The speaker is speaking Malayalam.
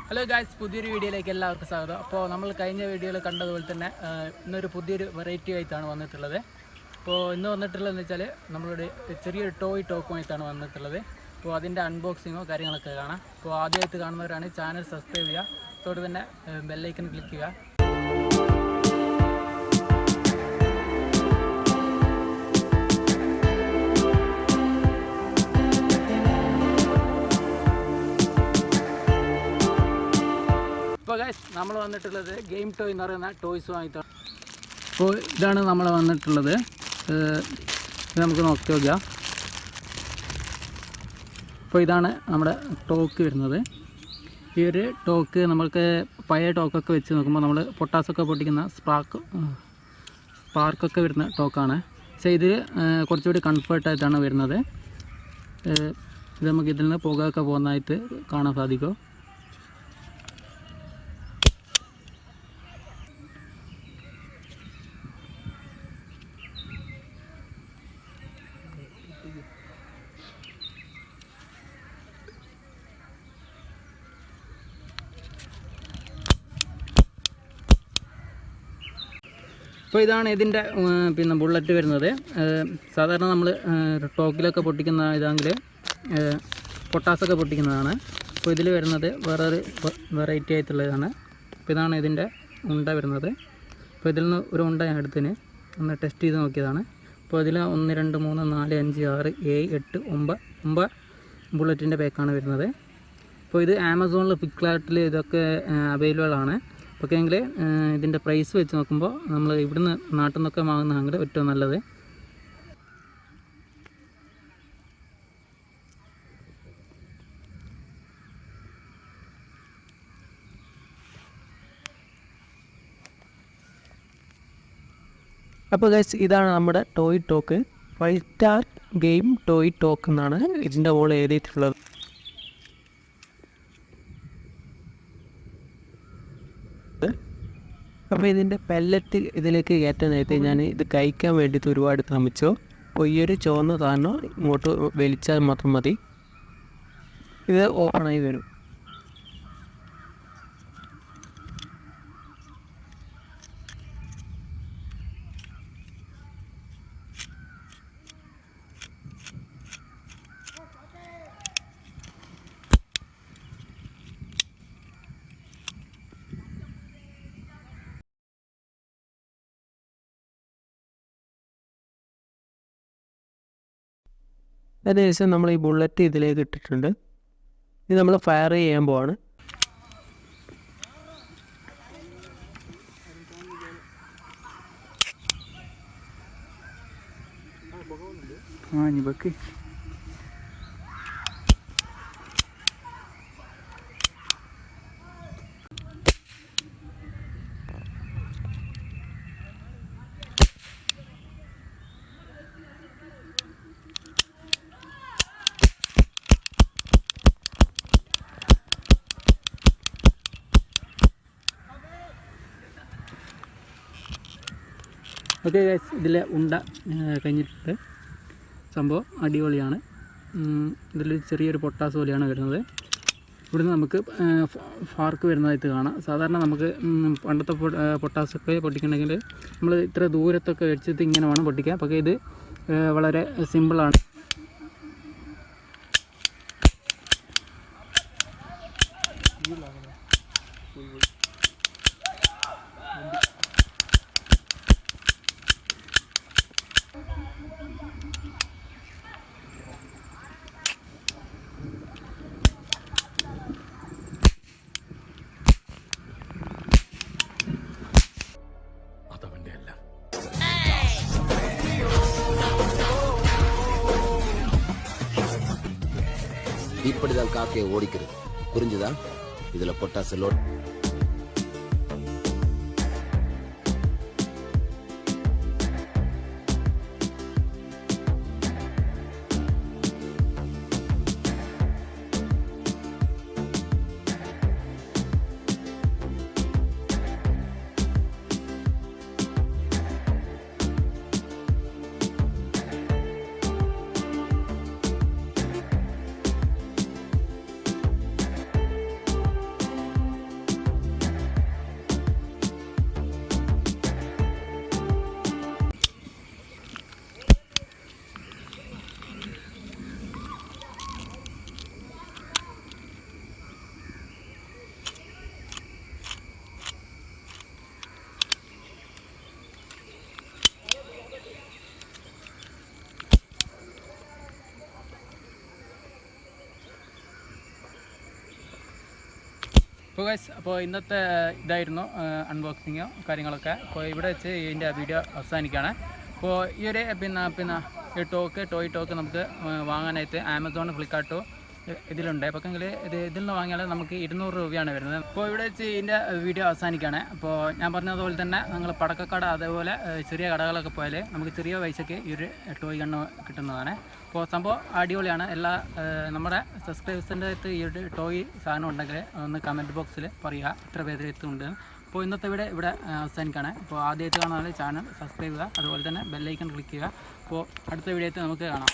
ഹലോ ഗായ്സ്, പുതിയൊരു വീഡിയോയിലേക്ക് എല്ലാവർക്കും സ്വാഗതം. അപ്പോൾ നമ്മൾ കഴിഞ്ഞ വീഡിയോയിൽ കണ്ടതുപോലെ തന്നെ ഇന്നൊരു പുതിയൊരു വെറൈറ്റി ആയിട്ടാണ് വന്നിട്ടുള്ളത്. അപ്പോൾ ഇന്ന് വന്നിട്ടുള്ളതെന്ന് വെച്ചാൽ നമ്മളുടെ ചെറിയൊരു ടോക്കുമായിട്ടാണ് വന്നിട്ടുള്ളത്. അപ്പോൾ അതിൻ്റെ അൺബോക്സിങ്ങോ കാര്യങ്ങളൊക്കെ കാണാം. അപ്പോൾ ആദ്യമായിട്ട് കാണുന്നവരാണ് ചാനൽ സബ്സ്ക്രൈബ് ചെയ്യുക, അതോടെ തന്നെ ബെല്ലൈക്കൺ ക്ലിക്ക് ചെയ്യുക. ഇപ്പോൾ ഗൈസ് നമ്മൾ വന്നിട്ടുള്ളത് ഗെയിം ടോയ് എന്ന് പറയുന്ന ടോയ്സുമായിട്ടാണ്. അപ്പോൾ ഇതാണ് നമ്മൾ വന്നിട്ടുള്ളത്. ഇത് നമുക്ക് നോക്കി നോക്കാം. അപ്പോൾ ഇതാണ് നമ്മുടെ ടോക്ക് വരുന്നത്. ഈ ഒരു ടോക്ക് നമ്മൾക്ക് പഴയ ടോക്കൊക്കെ വെച്ച് നോക്കുമ്പോൾ നമ്മൾ പൊട്ടാസൊക്കെ പൊട്ടിക്കുന്ന സ്പാർക്കൊക്കെ വരുന്ന ടോക്കാണ്. പക്ഷേ ഇതിൽ കുറച്ചുകൂടി കംഫർട്ടായിട്ടാണ് വരുന്നത്. ഇത് നമുക്ക് ഇതിൽ നിന്ന് പുകയൊക്കെ പോകുന്നതായിട്ട് കാണാൻ സാധിക്കും. അപ്പോൾ ഇതാണ് ഇതിൻ്റെ ബുള്ളറ്റ് വരുന്നത്. സാധാരണ നമ്മൾ ടോക്കിലൊക്കെ പൊട്ടിക്കുന്ന ഇതാണെങ്കിൽ പൊട്ടാസൊക്കെ പൊട്ടിക്കുന്നതാണ്. അപ്പോൾ ഇതിൽ വരുന്നത് വേറൊരു വെറൈറ്റി ആയിട്ടുള്ളതാണ്. അപ്പോൾ ഇതാണ് ഇതിൻ്റെ ഉണ്ട വരുന്നത്. അപ്പോൾ ഇതിൽ നിന്ന് ഒരു ഉണ്ട ഞാൻ എടുത്തിന് ഒന്ന് ടെസ്റ്റ് ചെയ്ത് നോക്കിയതാണ്. അപ്പോൾ ഇതിൽ 1 2 3 4 5 6 7 8 9 ബുള്ളറ്റിൻ്റെ പാക്കാണ് വരുന്നത്. അപ്പോൾ ഇത് ആമസോണിൽ ഫ്ലിപ്കാർട്ടിൽ ഇതൊക്കെ അവൈലബിൾ ആണ്. ഓക്കെ എങ്കിൽ ഇതിൻ്റെ പ്രൈസ് വെച്ച് നോക്കുമ്പോൾ നമ്മൾ ഇവിടുന്ന് നാട്ടിൽ നിന്നൊക്കെ വാങ്ങുന്നതാണെങ്കിൽ ഏറ്റവും നല്ലത്. അപ്പോൾ ഗൈസ്, ഇതാണ് നമ്മുടെ toy talk. 5 star game toy talk എന്നാണ് ഇതിൻ്റെ മുകളിൽ എഴുതിയിട്ടുള്ളത്. അപ്പോൾ ഇതിൻ്റെ പെല്ലറ്റ് ഇതിലേക്ക് കയറ്റാൻ നേരത്തെ ഞാൻ ഇത് കഴിക്കാൻ വേണ്ടിയിട്ട് ഒരുപാട് ശ്രമിച്ചു. അപ്പോൾ ഈ ഒരു ചുവന്ന സാധനം ഇങ്ങോട്ട് വലിച്ചാൽ മാത്രം മതി, ഇത് ഓപ്പണായി വരും. അതിനുശേഷം നമ്മൾ ഈ ബുള്ളറ്റ് ഇതിലേക്ക് ഇട്ടിട്ടുണ്ട്. ഇത് നമ്മൾ ഫയർ ചെയ്യാൻ പോവാണ്. ഓക്കെ ഗൈസ്, ഇതിലെ ഉണ്ട കഴിഞ്ഞിട്ടുണ്ട്. സംഭവം അടിപൊളിയാണ്. ഇതിൽ ചെറിയൊരു പൊട്ടാസ് പോലെയാണ് വരുന്നത്. ഇവിടുന്ന് നമുക്ക് ഫാർക്ക് വരുന്നതായിട്ട് കാണാം. സാധാരണ നമുക്ക് പണ്ടത്തെ പൊട്ടാസൊക്കെ പൊട്ടിക്കണമെങ്കിൽ നമ്മൾ ഇത്ര ദൂരത്തൊക്കെ വെച്ചിട്ട് ഇങ്ങനെ വേണം പൊട്ടിക്കുക. പക്ഷേ ഇത് വളരെ സിമ്പിളാണ്. இப்படிதான் காக்கையை ஓடிக்கிறது, புரிஞ்சுதா? இதுல பொட்டாசு லோட். അപ്പോൾ ഗൈസ്, അപ്പോൾ ഇന്നത്തെ ഇതായിരുന്നു അൺബോക്സിങ്ങോ കാര്യങ്ങളൊക്കെ. അപ്പോൾ ഇവിടെ വെച്ച് ഇതിൻ്റെ വീഡിയോ അവസാനിക്കുകയാണ്. അപ്പോൾ ഈ ഒരു ഈ ടോയ് ടോക്ക് നമുക്ക് വാങ്ങാനായിട്ട് ആമസോൺ, ഫ്ലിപ്കാർട്ടോ ഇതിലുണ്ട്. പക്ഷെങ്കിൽ ഇതിൽ നിന്ന് വാങ്ങിയാൽ നമുക്ക് 200 രൂപയാണ് വരുന്നത്. അപ്പോൾ ഇവിടെ വെച്ച് ഇതിൻ്റെ വീഡിയോ അവസാനിക്കുകയാണ്. അപ്പോൾ ഞാൻ പറഞ്ഞതുപോലെ തന്നെ നിങ്ങൾ പടക്കക്കട അതേപോലെ ചെറിയ കടകളൊക്കെ പോയാൽ നമുക്ക് ചെറിയ പൈസയ്ക്ക് ഈ ഒരു ടോയ് ഗണ്ണ് കിട്ടുന്നതാണ്. അപ്പോൾ സംഭവം അടിപൊളിയാണ്. എല്ലാ നമ്മുടെ സബ്സ്ക്രൈബേഴ്സിൻ്റെ അടുത്ത് ഈ ഒരു ടോയ് സാധനം ഉണ്ടെങ്കിൽ ഒന്ന് കമൻറ്റ് ബോക്സിൽ പറയുക എത്ര പേരുടെ അടുത്തുണ്ട്. അപ്പോൾ ഇന്നത്തെ ഇവിടെ അവസാനിക്കുകയാണ്. അപ്പോൾ ആദ്യമായിട്ട് കാണാൻ ചാനൽ സബ്സ്ക്രൈബ് ചെയ്യുക, അതുപോലെ തന്നെ ബെല്ലൈക്കൺ ക്ലിക്ക് ചെയ്യുക. അപ്പോൾ അടുത്ത വീഡിയോയിൽ നമുക്ക് കാണാം.